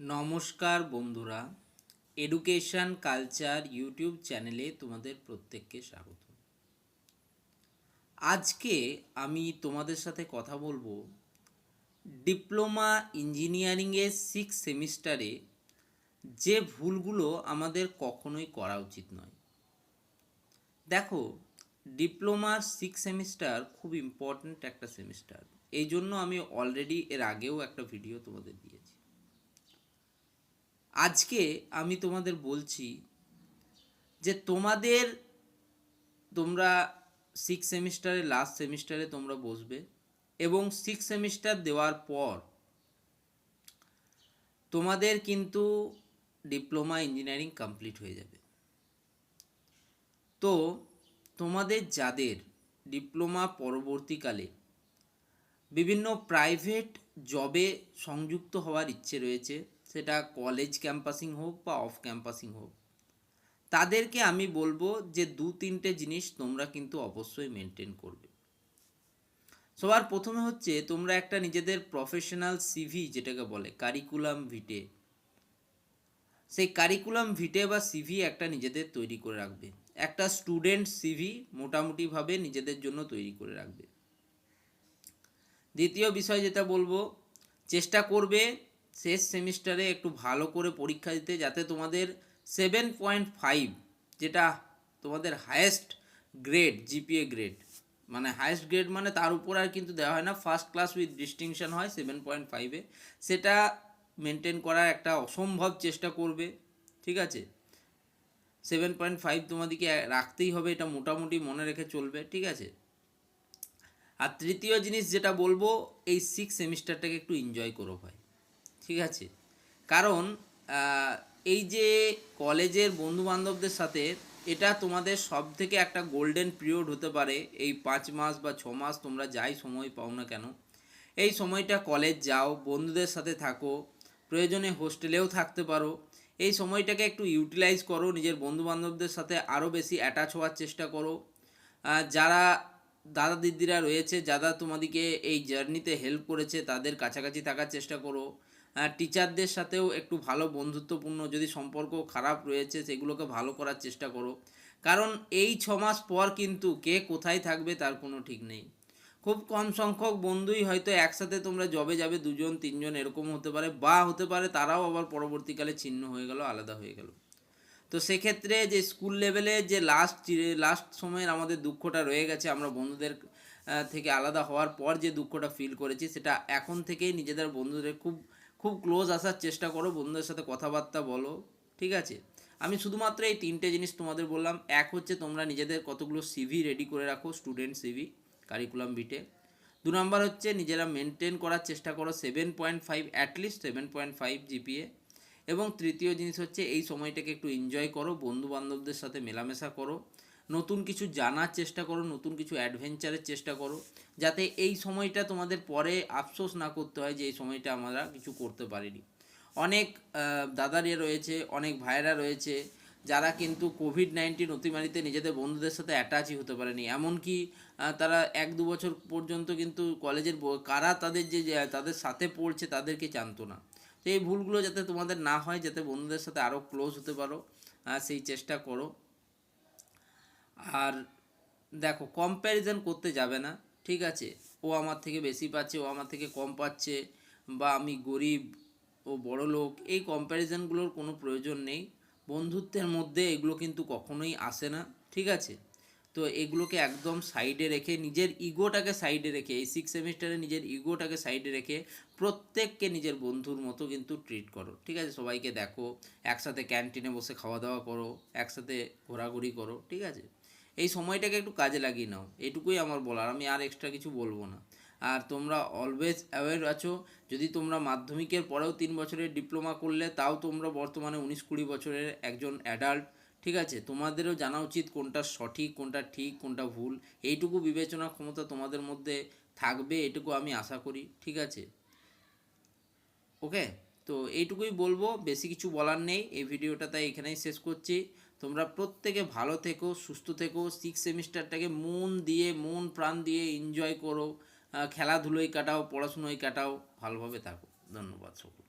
নমস্কার বন্ধুরা, education culture YouTube চ্যানেলে তোমাদের প্রত্যেককে স্বাগত। আজকে আমি তোমাদের সাথে কথা বলবো ডিপ্লোমা ইঞ্জিনিয়ারিংয়ের 6 সেমিস্টারে যে ভুলগুলো আমাদের কখনোই করা উচিত নয়। দেখো, ডিপ্লোমার 6 সেমিস্টার খুব ইম্পর্ট্যান্ট একটা সেমিস্টার। এই জন্য আমি অলরেডি এর আগেও একটা ভিডিও তোমাদের দিয়েছি। আজকে আমি তোমাদের বলছি যে তোমরা 6 সেমিস্টারে লাস্ট সেমিস্টারে তোমরা বসবে এবং 6 সেমিস্টার দেওয়ার পর তোমাদের কিন্তু ডিপ্লোমা ইঞ্জিনিয়ারিং কমপ্লিট হয়ে যাবে। তো তোমাদের যাদের ডিপ্লোমা পরবর্তীকালে বিভিন্ন প্রাইভেট জবে সংযুক্ত হওয়ার ইচ্ছে রয়েছে, সেটা কলেজ ক্যাম্পাসিং হোক বা অফ ক্যাম্পাসিং হোক, তাদেরকে আমি বলবো যে 2-3টে জিনিস তোমরা কিন্তু অবশ্যই মেনটেন করবে। সবার প্রথমে হচ্ছে তোমরা একটা নিজেদের প্রফেশনাল সিভি, যেটাকে বলে কারিকুলাম ভিটে, সেই কারিকুলাম ভিটে বা সিভি একটা নিজেদের তৈরি করে রাখবে। একটা স্টুডেন্ট সিভি মোটামুটিভাবে নিজেদের জন্য তৈরি করে রাখবে। দ্বিতীয় বিষয় যেটা বলবো, চেষ্টা করবে শেষ সেমিস্টারে একটু ভালো করে পরীক্ষা দিতে, যাতে তোমাদের 7.5, যেটা তোমাদের হায়েস্ট গ্রেড, জিপিএ গ্রেড, মানে হায়েস্ট গ্রেড মানে তার উপর আর কিন্তু দেওয়া হয় না, ফার্স্ট ক্লাস উইথ ডিস্টিংশন হয় 7.5-এ, সেটা মেনটেন করার একটা অসম্ভব চেষ্টা করবে। ঠিক আছে, 7.5 তোমাদেরকে রাখতেই হবে, এটা মোটামুটি মনে রেখে চলবে। ঠিক আছে, আর তৃতীয় জিনিস যেটা বলবো, এই 6 সেমিস্টারটাকে একটু এনজয় করো ভাই। ঠিক আছে, কারণ এই যে কলেজের বন্ধুবান্ধবদের সাথে, এটা তোমাদের সব থেকে একটা গোল্ডেন পিরিয়ড হতে পারে। এই 5 মাস বা 6 মাস তোমরা যাই সময় পাও না কেন, এই সময়টা কলেজ যাও, বন্ধুদের সাথে থাকো, প্রয়োজনে হোস্টেলেও থাকতে পারো। এই সময়টাকে একটু ইউটিলাইজ করো, নিজের বন্ধুবান্ধবদের সাথে আরও বেশি অ্যাটাচ হওয়ার চেষ্টা করো। যারা দাদা দিদিরা রয়েছে, যারা তোমাদেরকে এই জার্নিতে হেল্প করেছে, তাদের কাছাকাছি থাকার চেষ্টা করো। টিচারদের সাথেও একটু ভালো বন্ধুত্বপূর্ণ, যদি সম্পর্ক খারাপ রয়েছে সেগুলোকে ভালো করার চেষ্টা করো। কারণ এই 6 মাস পর কিন্তু কে কোথায় থাকবে তার কোনো ঠিক নেই। খুব কম সংখ্যক বন্ধুই হয়তো একসাথে তোমরা জবে যাবে, 2-3 জন এরকম হতে পারে, বা হতে পারে তারাও আবার পরবর্তীকালে ছিন্ন হয়ে গেল, আলাদা হয়ে গেল। তো সেক্ষেত্রে যে স্কুল লেভেলে যে লাস্ট সময়ের আমাদের দুঃখটা রয়ে গেছে, আমরা বন্ধুদের থেকে আলাদা হওয়ার পর যে দুঃখটা ফিল করেছি, সেটা এখন থেকেই নিজেদের বন্ধুদের খুব খুব ক্লোজ আসার চেষ্টা করো, বন্ধুদের সাথে কথাবার্তা বলো। ঠিক আছে, আমি শুধুমাত্র এই 3টে জিনিস তোমাদের বললাম। এক হচ্ছে তোমরা নিজেদের কতগুলো সিভি রেডি করে রাখো, স্টুডেন্ট সিভি কারিকুলাম বিটে। 2 নম্বর হচ্ছে নিজেরা মেনটেন করার চেষ্টা করো 7.5, অ্যাটলিস্ট 7.5 জিপিএ। এবং তৃতীয় জিনিস হচ্ছে এই সময়টাকে একটু এনজয় করো, বন্ধু বান্ধবদের সাথে মেলামেশা করো, নতুন কিছু জানার চেষ্টা করো, নতুন কিছু অ্যাডভেঞ্চারের চেষ্টা করো, যাতে এই সময়টা তোমাদের পরে আফসোস না করতে হয় যে এই সময়টা আমরা কিছু করতে পারিনি। অনেক দাদারা রয়েছে, অনেক ভাইয়েরা রয়েছে, যারা কিন্তু কোভিড-19 অতিমারিতে নিজেদের বন্ধুদের সাথে অ্যাটাচই হতে পারেনি। এমনকি তারা 1-2 বছর পর্যন্ত কিন্তু কলেজের কারা তাদের তাদের সাথে পড়ছে তাদেরকে জানতো না। তো এই ভুলগুলো যাতে তোমাদের না হয়, যাতে বন্ধুদের সাথে আরও ক্লোজ হতে পারো, সেই চেষ্টা করো। আর দেখো, কম্প্যারিজন করতে যাবে না। ঠিক আছে, ও আমার থেকে বেশি পাচ্ছে, ও আমার থেকে কম পাচ্ছে, বা আমি গরিব ও বড় লোক, এই কম্প্যারিজনগুলোর কোনো প্রয়োজন নেই। বন্ধুত্বের মধ্যে এগুলো কিন্তু কখনোই আসে না। ঠিক আছে, তো এগুলোকে একদম সাইডে রেখে, নিজের ইগোটাকে সাইডে রেখে, এই 6 সেমিস্টারে নিজের ইগোটাকে সাইডে রেখে প্রত্যেককে নিজের বন্ধুর মতো কিন্তু ট্রিট করো। ঠিক আছে, সবাইকে দেখো, একসাথে ক্যান্টিনে বসে খাওয়া দাওয়া করো, একসাথে ঘোরাঘুরি করো। ঠিক আছে, এই সময়টাকে একটু কাজে লাগিয়ে নাও, এটুকুই আমার বলার, আমি আর এক্সট্রা কিছু বলবো না। আর তোমরা অলওয়েজ অ্যাওয়্যার আছো, যদি তোমরা মাধ্যমিকের পরেও 3 বছরের ডিপ্লোমা করলে, তাও তোমরা বর্তমানে 19-20 বছরের একজন অ্যাডাল্ট। ঠিক আছে, তোমাদেরও জানা উচিত কোনটা সঠিক, কোনটা ঠিক, কোনটা ভুল, এইটুকু বিবেচনা ক্ষমতা তোমাদের মধ্যে থাকবে, এটুকু আমি আশা করি। ঠিক আছে, ওকে, তো এইটুকুই বলবো, বেশি কিছু বলার নেই। এই ভিডিওটা তাই এখানেই শেষ করছি। তোমরা প্রত্যেকে ভালো থেকো, সুস্থ থেকো, 6 সেমিস্টারটাকে মন দিয়ে, মন প্রাণ দিয়ে এনজয় করো, খেলাধুলোয় কাটাও, পড়াশুনোয় কাটাও, ভালোভাবে থাকো। ধন্যবাদ সকল।